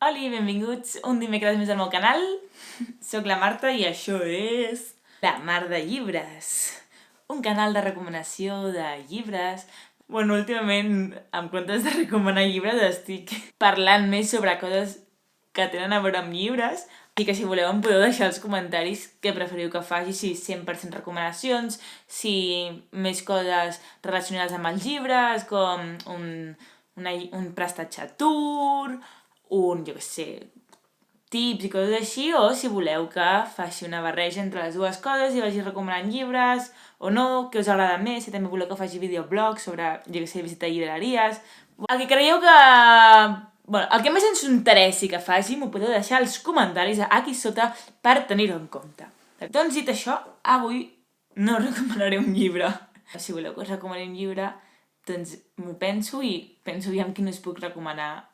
Hola, benvinguts un dimecres més al meu canal. Soc la Marta i això és La Mar de Llibres, un canal de recomanació de llibres. Bueno, últimament, en comptes de recomanar llibres, estic parlant més sobre coses que tenen a veure amb llibres. Així que si voleu em podeu deixar als comentaris què preferiu que faci, si 100% recomanacions, si més coses relacionades amb els llibres, com un prestatge a tour, jo què sé, tips i coses així, o si voleu que faci una barreja entre les dues coses i vagi recomanant llibres o no, què us agrada més, si també voleu que faci videoblogs sobre, jo què sé, visitar llibreries. El que creieu que... Bueno, el que més ens interessi que faci m'ho podeu deixar als comentaris aquí sota per tenir-ho en compte. Doncs dit això, avui no recomanaré un llibre. Si voleu que us recomani un llibre, doncs m'ho penso i penso aviam quin us puc recomanar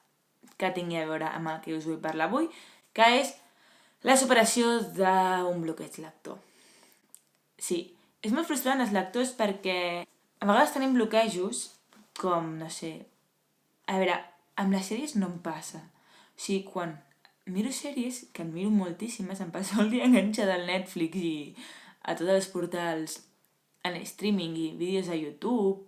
que tingui a veure amb el que us vull parlar avui, que és la superació d'un bloqueig lector. Sí, és molt frustrant els lectors perquè a vegades tenim bloquejos com, no sé... A veure, amb les sèries no em passa. O sigui, quan miro sèries, que en miro moltíssimes, em passo el dia enganxada al Netflix i a tots els portals en streaming i vídeos a YouTube.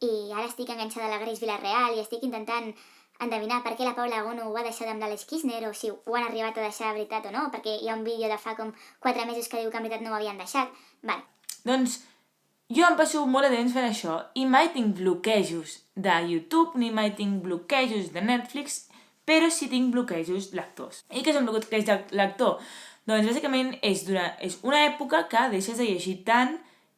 I ara estic enganxada a la Grace Villarreal i estic intentant endevinar per què la Paula Agono ho ha deixat amb l'Àlex Kirchner o si ho han arribat a deixar de veritat o no, perquè hi ha un vídeo de fa com 4 mesos que diu que en veritat no ho havien deixat. Vale. Doncs jo em passo molt de temps fent això i mai tinc bloquejos de YouTube ni mai tinc bloquejos de Netflix, però sí tinc bloquejos lectors. I què és un bloqueig lector? Doncs bàsicament és una època que deixes de llegir tant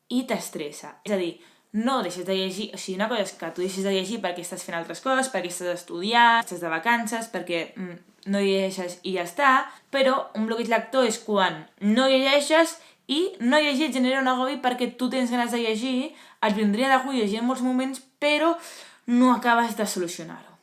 i t'estressa. És a dir, no deixes de llegir, o sigui, una cosa és que tu deixes de llegir perquè estàs fent altres coses, perquè estàs estudiant, estàs de vacances, perquè no llegeixes i ja està, però un bloqueig lector és quan no llegeixes i no llegir et genera un agobi perquè tu tens ganes de llegir, et vindria de gust llegir en molts moments, però no acabes de solucionar-ho.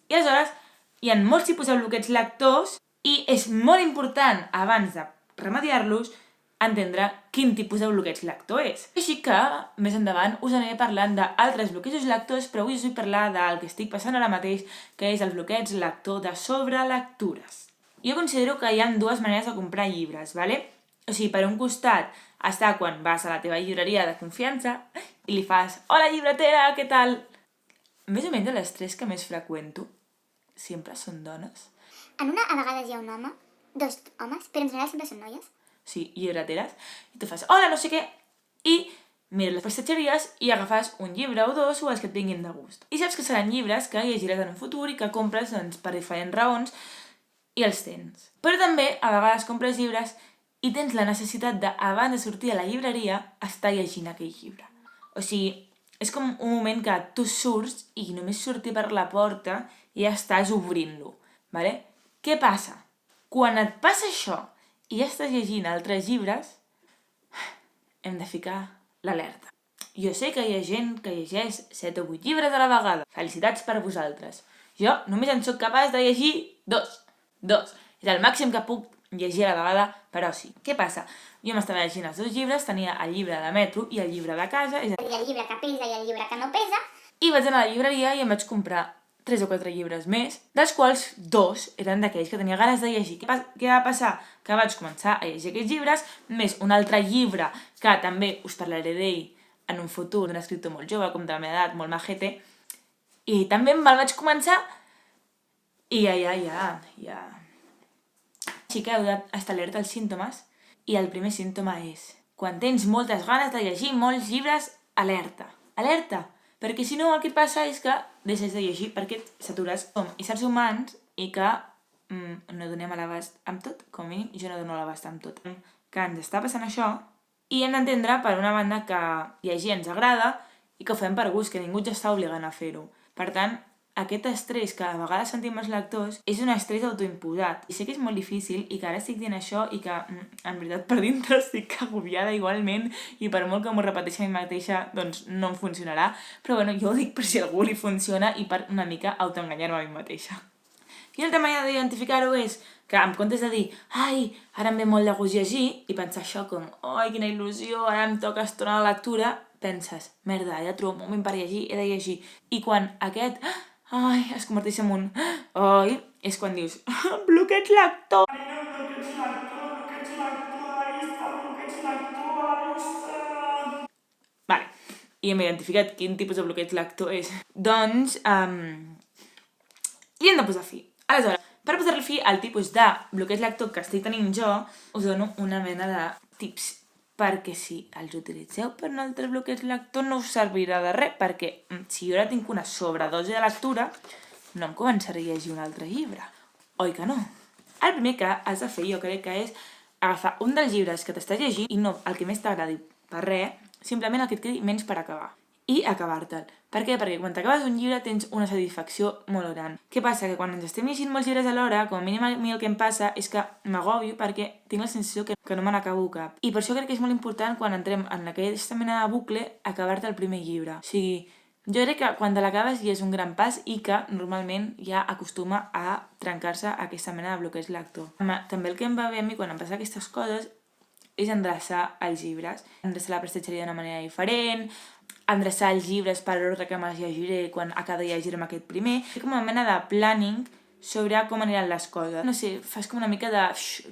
I aleshores hi ha molts tipus de bloqueig lectors i és molt important, abans de remediar-los, entendre quin tipus de bloqueig lector és. Així que, més endavant, us aniré parlant d'altres bloquejos lectors, però avui us vull parlar del que estic passant ara mateix, que és el bloqueig lector de sobrelectures. Jo considero que hi ha dues maneres de comprar llibres, ¿vale? O sigui, per un costat està quan vas a la teva llibreria de confiança i li fas «Hola, llibretera, què tal?» Més o menys les tres que més freqüento sempre són dones. En una a vegades hi ha un home, 2 homes, però en general sempre són noies. Sí, llibreteres, i tu fas hola, no sé què, i mires les prestatgeries i agafes un llibre o dos o els que et vinguin de gust. I saps que seran llibres que llegiràs en un futur i que compres per diferents raons i els tens. Però també a vegades compres llibres i tens la necessitat de, abans de sortir a la llibreria, estar llegint aquell llibre. O sigui, és com un moment que tu surts i només sortir per la porta i ja estàs obrint-lo, ¿vale? Què passa? Quan et passa això i ja estàs llegint altres llibres, hem de ficar l'alerta. Jo sé que hi ha gent que llegeix 7 o 8 llibres a la vegada. Felicitats per vosaltres. Jo només en sóc capaç de llegir 2. És el màxim que puc llegir a la vegada, però sí. Què passa? Jo m'estava llegint els 2 llibres, tenia el llibre de metro i el llibre de casa, és a dir, el llibre que pesa i el llibre que no pesa. I vaig anar a la llibreria i em vaig comprar 3 o 4 llibres més, dels quals 2 eren d'aquells que tenia ganes de llegir. Què va passar? Que vaig començar a llegir aquests llibres, més un altre llibre que també us parlaré d'ell en un futur, d'un escriptor molt jove, com de la meva edat, molt majete, i també me'l vaig començar i ja... Així que heu d'estar alerta als símptomes, i el primer símptoma és quan tens moltes ganes de llegir molts llibres, alerta. Alerta! Perquè si no el que passa és que deixes de llegir perquè s'atures com éssers humans i que no donem a l'abast amb tot, com a mínim jo no dono a l'abast amb tot. Que ens està passant això i hem d'entendre per una banda que llegir ens agrada i que ho fem per gust, que ningú ens està obligant a fer-ho. Per tant, aquest estrès que a vegades sentim els lectors és un estrès autoimposat. I sé que és molt difícil i que ara estic dient això i que en veritat per dintre estic agobiada igualment i per molt que m'ho repeteixi a mi mateixa doncs no em funcionarà. Però bueno, jo ho dic per si a algú li funciona i per una mica autoenganyar-me a mi mateixa. Quina altra manera d'identificar-ho és que en comptes de dir ai, ara em ve molt de gust llegir i pensar això com ai, quina il·lusió, ara em toca estona la lectura, penses, merda, he de trobar un moment per llegir, he de llegir. I quan aquest Ai, es converteix en un... Ai, és quan dius... Bloqueig lector! Bloqueig lector a la vista, bloqueig lector a la vista... Vale, i hem identificat quin tipus de bloqueig lector és. Doncs, hi hem de posar fi. Aleshores, per posar-li fi al tipus de bloqueig lector que estic tenint jo, us dono una mena de tips. Perquè si els utilitzeu per un altre bloqueig lector no us servirà de res, perquè si jo ara tinc una sobredosi de lectura, no em començaré a llegir un altre llibre. Oi que no? El primer que has de fer, jo crec que és agafar un dels llibres que t'estàs llegint i no el que més t'agradi per res, simplement el que et quedi menys per acabar. I acabar-te'l. Per què? Perquè quan t'acabes un llibre tens una satisfacció molt gran. Què passa? Que quan ens estem llegint molts llibres alhora, com a mínim a mi el que em passa és que m'agobio perquè tinc la sensació que no me n'acabo cap. I per això crec que és molt important quan entrem en aquesta mena de bucle acabar-te el primer llibre. O sigui, jo crec que quan te l'acabes ja és un gran pas i que normalment ja acostuma a trencar-se aquesta mena de bloqueig lector. També el que em va bé a mi quan em passa aquestes coses és endreçar els llibres. Endreçar la prestatgeria d'una manera diferent, endreçar els llibres per l'ordre que me'ls llegiré quan acaba de llegir-me aquest primer. Fer com una mena de planning sobre com aniran les coses. No sé, fas com una mica de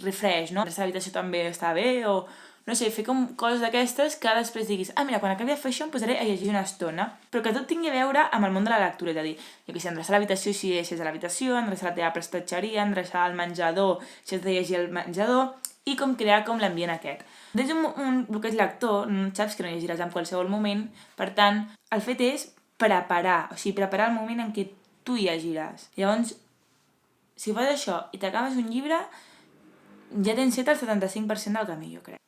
refresh, no? Endreçar l'habitació també està bé, o no sé, fer com coses d'aquestes que després diguis mira, quan acabi de fer això em posaré a llegir una estona. Però que tot tingui a veure amb el món de la lectura, és a dir, jo que sé, endreçar l'habitació si deixes a l'habitació, endreçar la teva prestatgeria, endreçar el menjador si has de llegir el menjador, i com crear com l'ambient aquest. Tens un bloqueig lector, saps que no llegiràs en qualsevol moment, per tant, el fet és preparar el moment en què tu llegiràs. Llavors, si fas això i t'acabes un llibre, ja tens fet el 75% del camí, jo crec.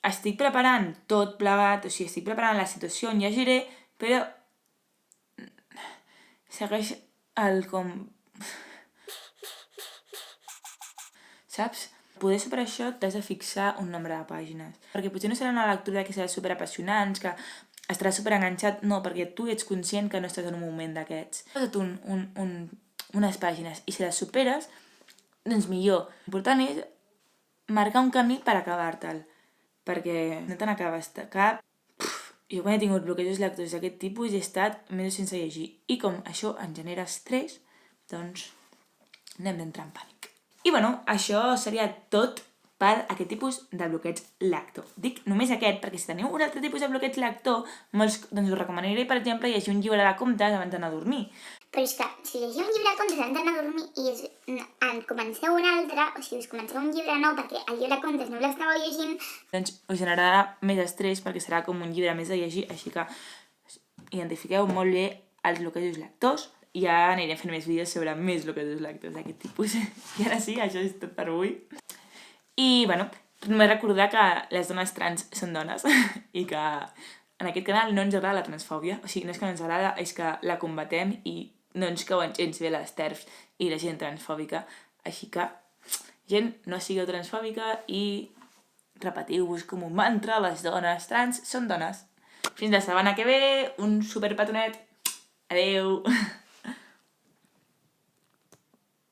Estic preparant tot plegat, estic preparant la situació on llegiré, però segueix el com... Saps? Poder per això t'has de fixar un nombre de pàgines. Perquè potser no serà una lectura que serà superapassionant, que estaràs superenganxat, no, perquè tu ets conscient que no estàs en un moment d'aquests. Posa't unes pàgines i si les superes, doncs millor. L'important és marcar un camí per acabar-te'l, perquè no te n'acabes de cap. Jo quan he tingut bloquejos lectors d'aquest tipus he estat mesos sense llegir. I com això em genera estrès, doncs no hem d'entrar en pànic. I bueno, això seria tot per aquest tipus de bloqueig lector. Dic només aquest, perquè si teniu un altre tipus de bloqueig lector, doncs us recomanaré, per exemple, llegir un llibre de contes abans d'anar a dormir. Però és que si llegiu un llibre de contes abans d'anar a dormir i en comenceu un altre, o sigui, us comenceu un llibre nou perquè el llibre de contes no l'estàveu llegint, doncs us generarà més estrès perquè serà com un llibre més de llegir, així que identifiqueu molt bé els bloquejos lectors. Ja anirem fent més vídeos sobre més bloquejos lectors d'aquest tipus. I ara sí, això és tot per avui. I, bueno, només recordar que les dones trans són dones i que en aquest canal no ens agrada la transfòbia. O sigui, no és que no ens agrada, és que la combatem i no ens cauen gens bé les TERFs i la gent transfòbica. Així que, gent, no sigueu transfòbica i repetiu-vos com un mantra, les dones trans són dones. Fins la setmana que ve, un superpetonet. Adeu!